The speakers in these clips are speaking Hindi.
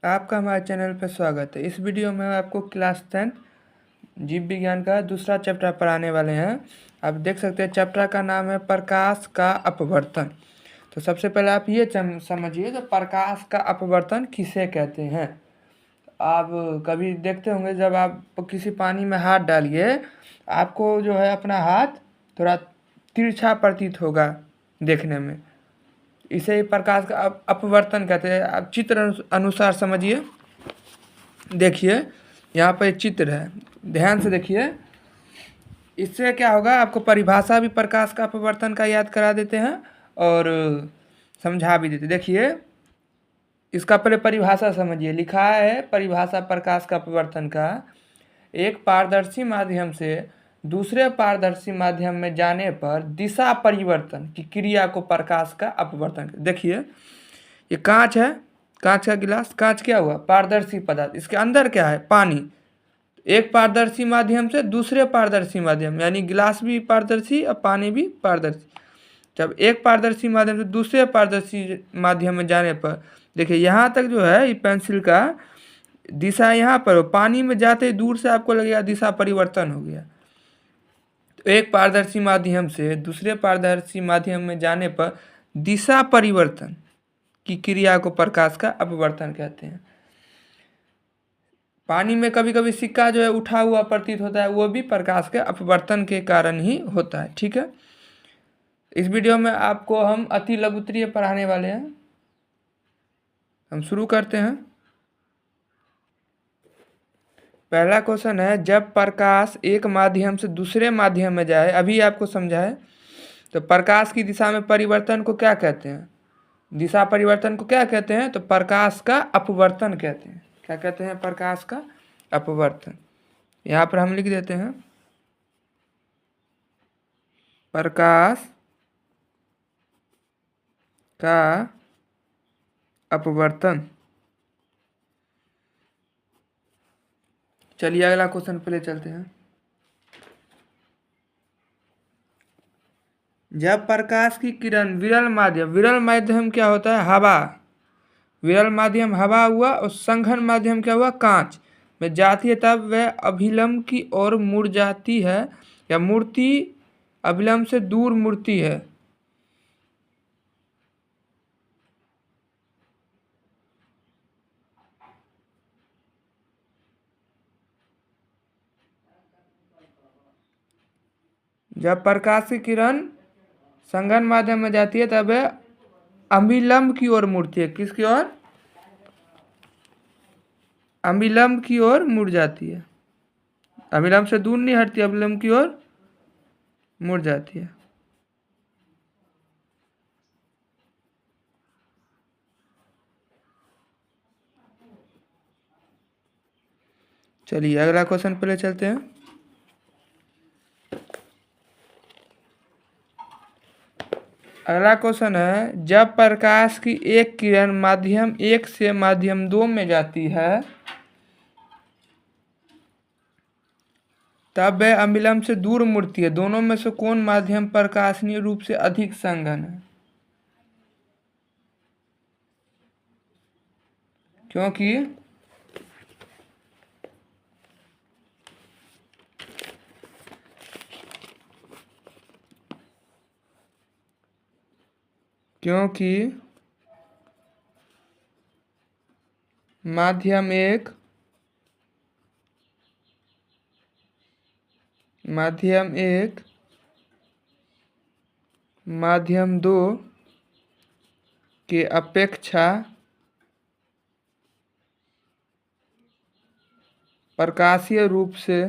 आपका हमारे चैनल पर स्वागत है। इस वीडियो में आपको क्लास 10 जीव विज्ञान का दूसरा चैप्टर पढ़ाने वाले हैं। आप देख सकते हैं चैप्टर का नाम है प्रकाश का अपवर्तन। तो सबसे पहले आप ये समझिए तो प्रकाश का अपवर्तन किसे कहते हैं। आप कभी देखते होंगे जब आप किसी पानी में हाथ डालिए, आपको जो है अपना हाथ थोड़ा तिरछा प्रतीत होगा देखने में। इसे ही प्रकाश का अपवर्तन कहते हैं। आप चित्र अनुसार समझिए। देखिए यहाँ पर एक चित्र है, ध्यान से देखिए। इससे क्या होगा, आपको परिभाषा भी प्रकाश का अपवर्तन का याद करा देते हैं और समझा भी देते। देखिए इसका पहले परिभाषा समझिए। लिखा है परिभाषा प्रकाश का अपवर्तन का, एक पारदर्शी माध्यम से दूसरे पारदर्शी माध्यम में जाने पर दिशा परिवर्तन की क्रिया को प्रकाश का अपवर्तन। देखिए ये कांच है, कांच का गिलास। कांच क्या हुआ, पारदर्शी पदार्थ। इसके अंदर क्या है, पानी। एक पारदर्शी माध्यम से दूसरे पारदर्शी माध्यम, यानी गिलास भी पारदर्शी और पानी भी पारदर्शी। जब एक पारदर्शी माध्यम से दूसरे पारदर्शी माध्यम में जाने पर, देखिए यहाँ तक जो है ये पेंसिल का दिशा यहाँ पर, पानी में जाते ही दूर से आपको लगेगा दिशा परिवर्तन हो गया। तो एक पारदर्शी माध्यम से दूसरे पारदर्शी माध्यम में जाने पर दिशा परिवर्तन की क्रिया को प्रकाश का अपवर्तन कहते हैं। पानी में कभी कभी सिक्का जो है उठा हुआ प्रतीत होता है, वो भी प्रकाश के अपवर्तन के कारण ही होता है। ठीक है, इस वीडियो में आपको हम अति लघुत्तरीय पढ़ाने वाले हैं। हम शुरू करते हैं। पहला क्वेश्चन है, जब प्रकाश एक माध्यम से दूसरे माध्यम में जाए, अभी आपको समझा है, तो प्रकाश की दिशा में परिवर्तन को क्या कहते हैं। दिशा परिवर्तन को क्या कहते हैं, तो प्रकाश का अपवर्तन कहते हैं। क्या कहते हैं, प्रकाश का अपवर्तन। यहाँ पर हम लिख देते हैं प्रकाश का अपवर्तन। चलिए अगला क्वेश्चन पे ले चलते हैं। जब प्रकाश की किरण विरल माध्यम क्या होता है, हवा। विरल माध्यम हवा हुआ और संघन माध्यम क्या हुआ, कांच में जाती है, तब वह अभिलंब की ओर मुड़ जाती है या मूर्ति अभिलंब से दूर मुड़ती है। जब प्रकाश की किरण संघन माध्यम में जाती है तब वह अभिलंब की ओर मुड़ती है। किसकी ओर, अभिलंब की ओर मुड़ जाती है। अभिलंब से दूर नहीं हटती, अभिलंब की ओर मुड़ जाती है। चलिए अगला क्वेश्चन पे ले चलते हैं। अगला क्वेश्चन है, जब प्रकाश की एक किरण माध्यम 1 से माध्यम 2 में जाती है तब वह अभिलंब से दूर मुड़ती है। दोनों में से कौन माध्यम प्रकाशनीय रूप से अधिक संघन है। क्योंकि क्योंकि माध्यम 1 माध्यम 2 के अपेक्षा प्रकाशीय रूप से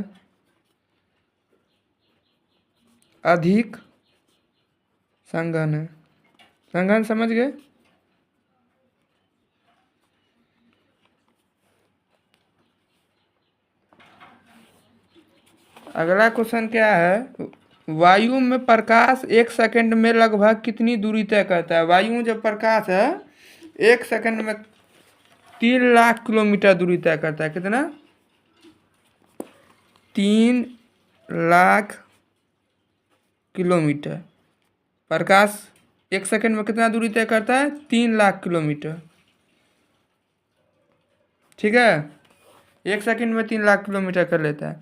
अधिक संघन है। संघन समझ गए। अगला क्वेश्चन क्या है, वायु में प्रकाश 1 सेकंड में लगभग कितनी दूरी तय करता है। वायु जब प्रकाश है 1 सेकंड में 3 लाख किलोमीटर दूरी तय करता है। कितना, 3 लाख किलोमीटर। प्रकाश 1 सेकंड में कितना दूरी तय करता है, 3 लाख किलोमीटर। ठीक है, 1 सेकंड में 3 लाख किलोमीटर कर लेता है।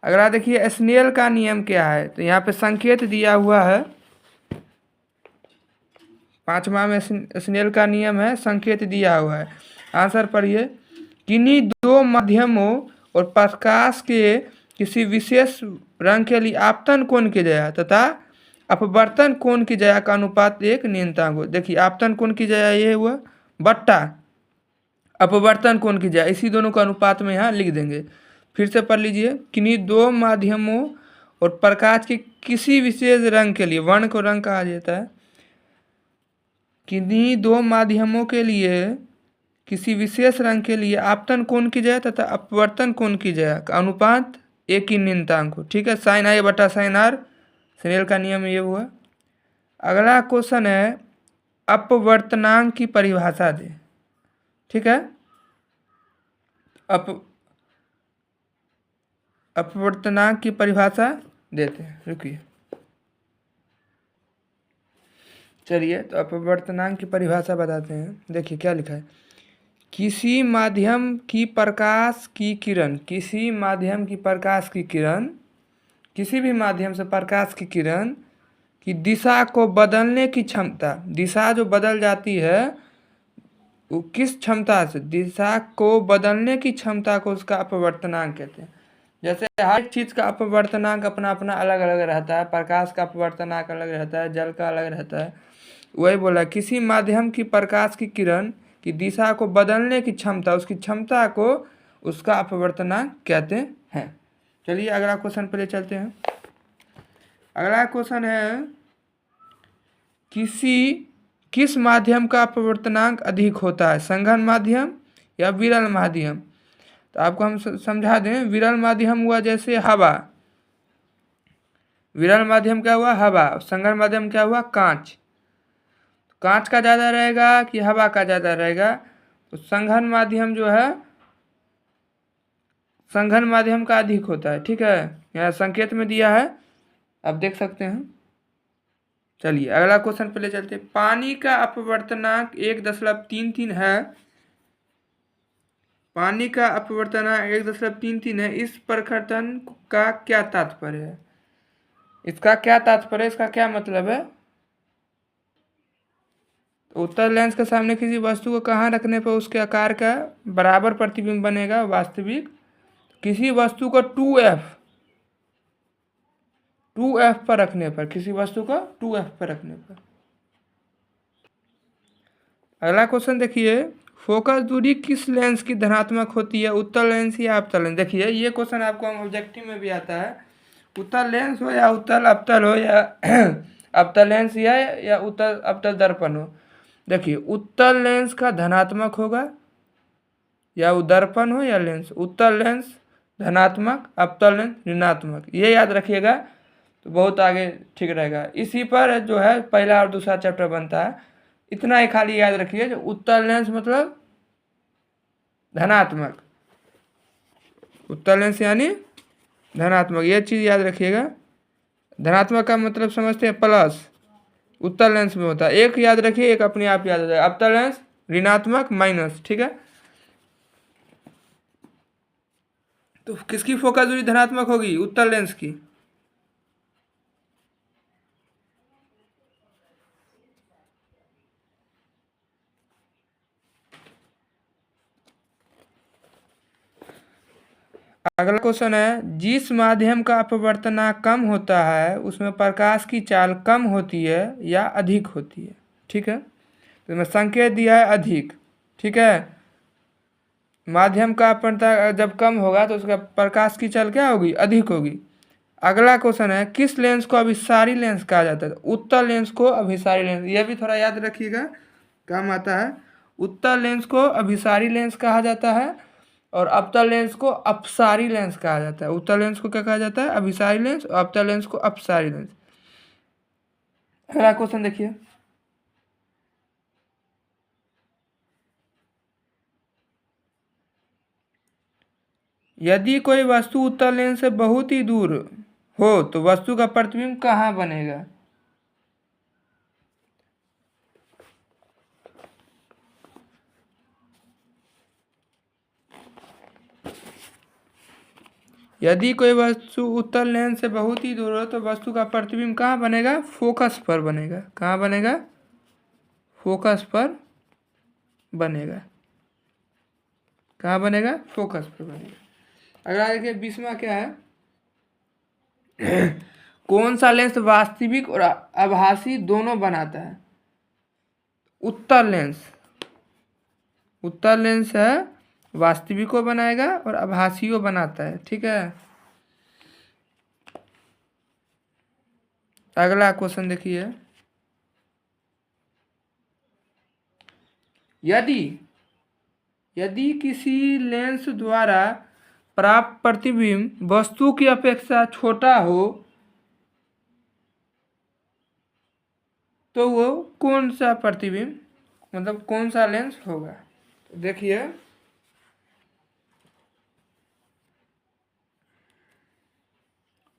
अगला देखिए स्नेल का नियम क्या है, तो यहाँ पे संकेत दिया हुआ है। 5वां में स्नेल का नियम है, संकेत दिया हुआ है। आंसर पढ़िए, किन्हीं दो माध्यमों और प्रकाश के किसी विशेष रंग के लिए आपतन कोण की जया तथा अपवर्तन कोण की जया का अनुपात एक नियतांक हो। देखिए आपतन कोण की जया ये हुआ बट्टा अपवर्तन कोण की जया, इसी दोनों का अनुपात में यहाँ लिख देंगे। फिर से पढ़ लीजिए, किन्हीं दो माध्यमों और प्रकाश के किसी विशेष रंग के लिए, वर्ण को रंग कहा जाता है, किन्हीं दो माध्यमों के लिए किसी विशेष रंग के लिए आपतन कोण की जया तथा अपवर्तन कोण की जया का अनुपात एक ही नियतांक हो। ठीक है, साइन आई बटा साइन आर, स्नेल का नियम ये हुआ। अगला क्वेश्चन है अपवर्तनांक की परिभाषा दे। ठीक है, अपवर्तनांक की परिभाषा देते हैं, रुकिए। चलिए तो अपवर्तनांक की परिभाषा बताते हैं। देखिए क्या लिखा है, किसी माध्यम की प्रकाश की किरण, किसी माध्यम की प्रकाश की किरण, किसी भी माध्यम से प्रकाश की किरण की दिशा को बदलने की क्षमता, दिशा जो बदल जाती है वो किस क्षमता से, दिशा को बदलने की क्षमता को उसका अपवर्तनांक कहते हैं। जैसे हर चीज़ का अपवर्तनांक अपना अपना अलग अलग रहता है, प्रकाश का अपवर्तनांक अलग रहता है, जल का अलग रहता है। वही बोला, किसी माध्यम की प्रकाश की किरण की दिशा को बदलने की क्षमता, उसकी क्षमता को उसका अपवर्तनांक कहते हैं। चलिए अगला क्वेश्चन पे ले चलते हैं। अगला क्वेश्चन है, किस माध्यम का अपवर्तनांक अधिक होता है, संघन माध्यम या विरल माध्यम। तो आपको हम समझा दें, विरल माध्यम हुआ जैसे हवा, विरल माध्यम क्या हुआ हवा, संघन माध्यम क्या हुआ कांच। कांच का ज़्यादा रहेगा कि हवा का ज़्यादा रहेगा, तो संघन माध्यम जो है संघन माध्यम का अधिक होता है। ठीक है, यहाँ संकेत में दिया है, आप देख सकते हैं। चलिए अगला क्वेश्चन पे ले चलते हैं। पानी का अपवर्तनांक 1.33 है, पानी का अपवर्तनांक 1.33 है, इस प्रकथन का क्या तात्पर्य है, इसका क्या तात्पर्य है, इसका क्या मतलब है। उत्तल लेंस के सामने किसी वस्तु को कहाँ रखने पर उसके आकार का बराबर प्रतिबिंब बनेगा वास्तविक, किसी वस्तु को 2f पर रखने पर, किसी वस्तु को 2f पर रखने पर। अगला क्वेश्चन देखिए, फोकस दूरी किस लेंस की धनात्मक होती है, उत्तल लेंस या अवतल लेंस। देखिए ये क्वेश्चन आपको ऑब्जेक्टिव में भी आता है, उत्तल लेंस हो या उत्तल अवतल हो या अवतल लेंस या उत्तल अवतल दर्पण हो। देखिए उत्तल लेंस का धनात्मक होगा या वो दर्पण हो या लेंस, उत्तल लेंस धनात्मक, अवतल लेंस ऋणात्मक, ये याद रखिएगा तो बहुत आगे ठीक रहेगा। इसी पर जो है पहला और दूसरा चैप्टर बनता है, इतना ही खाली याद रखिए, जो उत्तल लेंस मतलब धनात्मक, उत्तल लेंस यानी धनात्मक, ये चीज़ याद रखिएगा। धनात्मक का मतलब समझते हैं प्लस, उत्तल लेंस में होता है, एक याद रखिए, एक अपने आप याद हो जाए, अवतल लेंस ऋणात्मक माइनस। ठीक है, तो किसकी फोकस दूरी धनात्मक होगी, उत्तल लेंस की। अगला क्वेश्चन है, जिस माध्यम का अपवर्तनांक कम होता है उसमें प्रकाश की चाल कम होती है या अधिक होती है। ठीक है, तो इसमें संकेत दिया है अधिक। ठीक है, माध्यम का अपवर्तनांक जब कम होगा तो उसका प्रकाश की चाल क्या होगी, अधिक होगी। अगला क्वेश्चन है, किस लेंस को अभिसारी लेंस कहा जाता है, उत्तल लेंस को अभिसारी लेंस, यह भी थोड़ा याद रखिएगा काम आता है। उत्तल लेंस को अभिसारी लेंस कहा जाता है और अवतल लेंस को अपसारी लेंस कहा जाता है। उत्तल लेंस को क्या कहा जाता है, अभिसारी लेंस, और अवतल लेंस को अपसारी लेंस। अगला क्वेश्चन देखिए, यदि कोई वस्तु उत्तल लेंस से बहुत ही दूर हो तो वस्तु का प्रतिबिंब कहाँ बनेगा। यदि कोई वस्तु उत्तल लेंस से बहुत ही दूर हो तो वस्तु का प्रतिबिंब कहाँ बनेगा? फोकस पर बनेगा। कहाँ बनेगा? फोकस पर बनेगा। कहाँ बनेगा? फोकस पर बनेगा। अगला देखिए 20वां क्या है? कौन सा लेंस वास्तविक और आभासी दोनों बनाता है? उत्तल लेंस। उत्तल लेंस है वास्तविको बनाएगा और आभासीयो बनाता है। ठीक है। अगला क्वेश्चन देखिए, यदि यदि किसी लेंस द्वारा प्राप्त प्रतिबिंब वस्तु की अपेक्षा छोटा हो तो वो कौन सा प्रतिबिंब, मतलब कौन सा लेंस होगा? तो देखिए,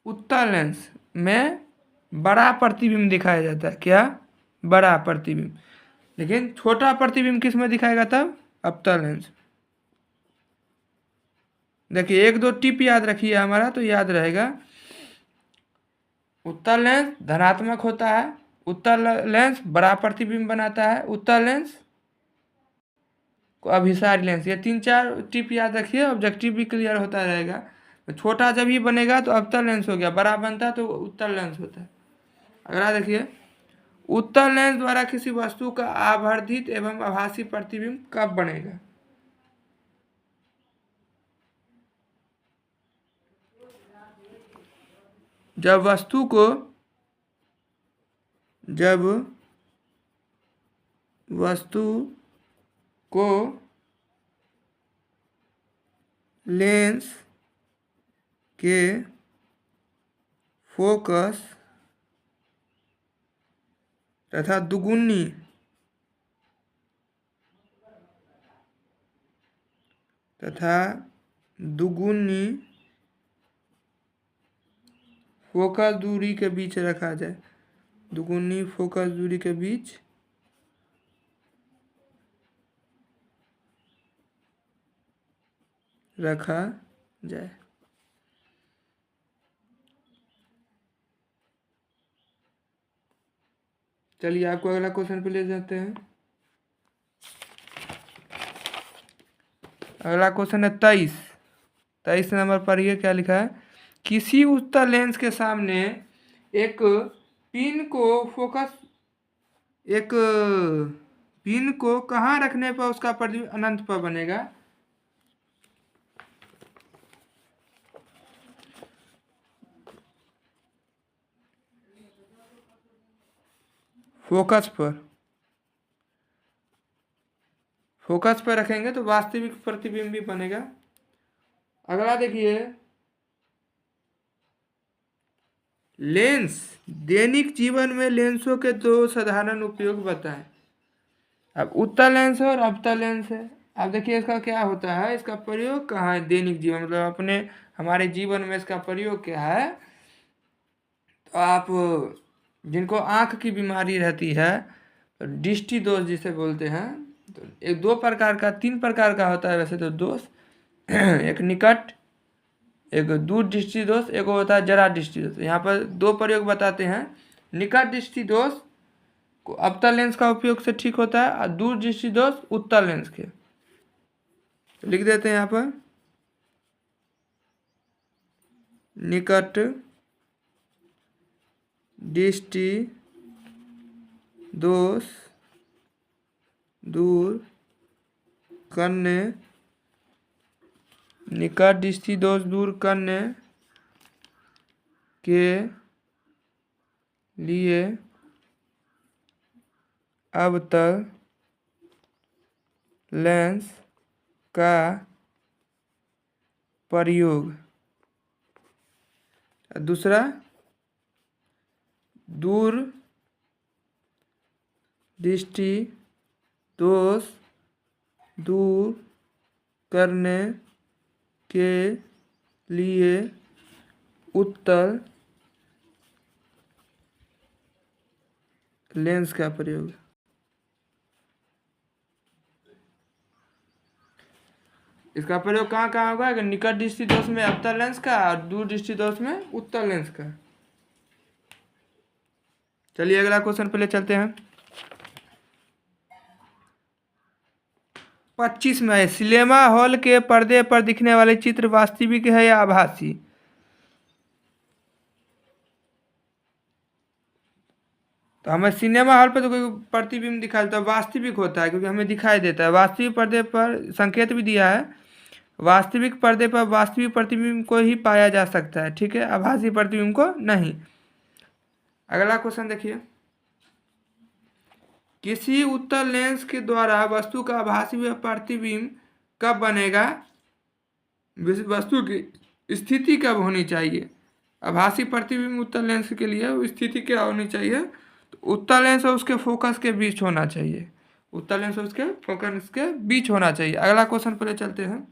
उत्तल लेंस में बड़ा प्रतिबिंब दिखाया जाता है। क्या? बड़ा प्रतिबिंब। लेकिन छोटा प्रतिबिंब किस में दिखाएगा तब? अवतल लेंस। देखिए एक दो टिप याद रखिए हमारा, तो याद रहेगा। उत्तल लेंस धनात्मक होता है, उत्तल लेंस बड़ा प्रतिबिंब बनाता है, उत्तल लेंस को अभिसारी लेंस। ये 3-4 टिप याद रखिए, ऑब्जेक्टिव भी क्लियर होता रहेगा। तो छोटा जब ही बनेगा तो अवतल लेंस हो गया, बड़ा बनता है तो उत्तल लेंस होता है। अगला देखिए, उत्तल लेंस द्वारा किसी वस्तु का आवर्धित एवं आभासी प्रतिबिंब कब बनेगा? जब वस्तु को लेंस के फोकस तथा दुगुनी फोकस दूरी के बीच रखा जाए। दुगुनी फोकस दूरी के बीच रखा जाए। चलिए आपको अगला क्वेश्चन पे ले जाते हैं। अगला क्वेश्चन है 23 नंबर पर। ये क्या लिखा है? किसी उत्तल लेंस के सामने एक पिन को कहाँ रखने पर उसका प्रतिबिंब अनंत पर बनेगा? फोकस पर रखेंगे तो वास्तविक प्रतिबिंब भी बनेगा। अगला देखिए, लेंस दैनिक जीवन में लेंसों के दो साधारण उपयोग बताएं। अब उत्तल लेंस है और अवतल लेंस है। अब देखिए इसका क्या होता है, इसका प्रयोग कहाँ है दैनिक जीवन, मतलब अपने हमारे जीवन में इसका प्रयोग क्या है? तो आप जिनको आँख की बीमारी रहती है, दृष्टि दोष जिसे बोलते हैं, तो एक 3 प्रकार का होता है वैसे तो दोष। एक निकट, एक दूर दृष्टि दोष, एक होता है जरा दृष्टि दोष। यहाँ पर 2 प्रयोग बताते हैं। निकट दृष्टि दोष को अवतल लेंस का उपयोग से ठीक होता है और दूर दृष्टि दोष उत्तल लेंस के। तो लिख देते हैं यहाँ पर, निकट दृष्टि दोष दूर करने, निकट दृष्टि दोष दूर करने के लिए अवतल लेंस का प्रयोग। दूसरा, दूर दृष्टि दोष दूर करने के लिए उत्तल लेंस का प्रयोग। इसका प्रयोग कहाँ कहाँ होगा कि निकट दृष्टिदोष में अवतल लेंस का और दूर दृष्टिदोष में उत्तल लेंस का। चलिए अगला क्वेश्चन पहले चलते हैं। 25 में सिनेमा हॉल के पर्दे पर दिखने वाले चित्र वास्तविक है या आभासी? तो हमें सिनेमा हॉल पर तो कोई प्रतिबिंब दिखाई देता है, वास्तविक होता है क्योंकि हमें दिखाई देता है। वास्तविक पर्दे पर संकेत भी दिया है, वास्तविक पर्दे पर वास्तविक प्रतिबिंब को ही पाया जा सकता है, ठीक है, आभासी प्रतिबिंब को नहीं। अगला क्वेश्चन देखिए, किसी उत्तल लेंस के द्वारा वस्तु का आभासी प्रतिबिंब कब बनेगा? वस्तु की स्थिति कब होनी चाहिए? आभासी प्रतिबिंब उत्तल लेंस के लिए स्थिति क्या होनी चाहिए? तो उत्तल लेंस और उसके फोकस के बीच होना चाहिए, उत्तल लेंस और उसके फोकस के बीच होना चाहिए। अगला क्वेश्चन पर चलते हैं।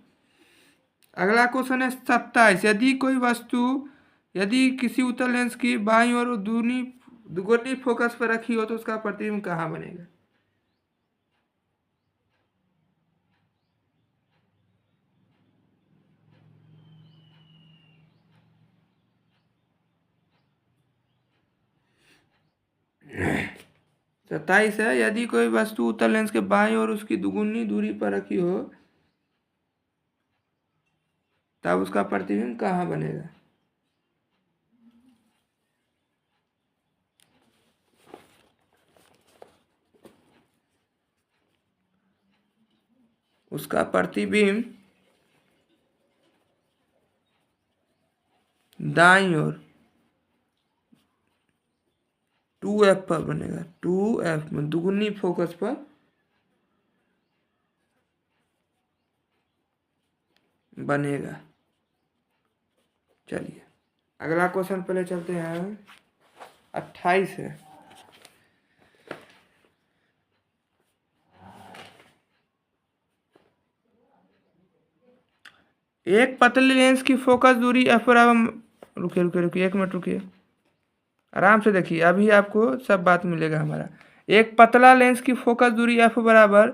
अगला क्वेश्चन है 27, यदि किसी उत्तल लेंस की बाईं ओर दुगुनी फोकस पर रखी हो तो उसका प्रतिबिंब कहाँ बनेगा? सत्ताईस है, यदि कोई वस्तु उत्तल लेंस के बाईं ओर उसकी दुगुनी दूरी पर रखी हो तब उसका प्रतिबिंब कहाँ बनेगा? उसका प्रतिबिंब दाईं ओर 2f पर बनेगा, 2f में दुगुनी फोकस पर बनेगा। चलिए अगला क्वेश्चन पहले चलते हैं। 28 है, एक पतली लेंस की फोकस दूरी f बराबर, रुकिए 1 मिनट रुकिए, आराम से देखिए, अभी आपको सब बात मिलेगा हमारा। एक पतला लेंस की फोकस दूरी f बराबर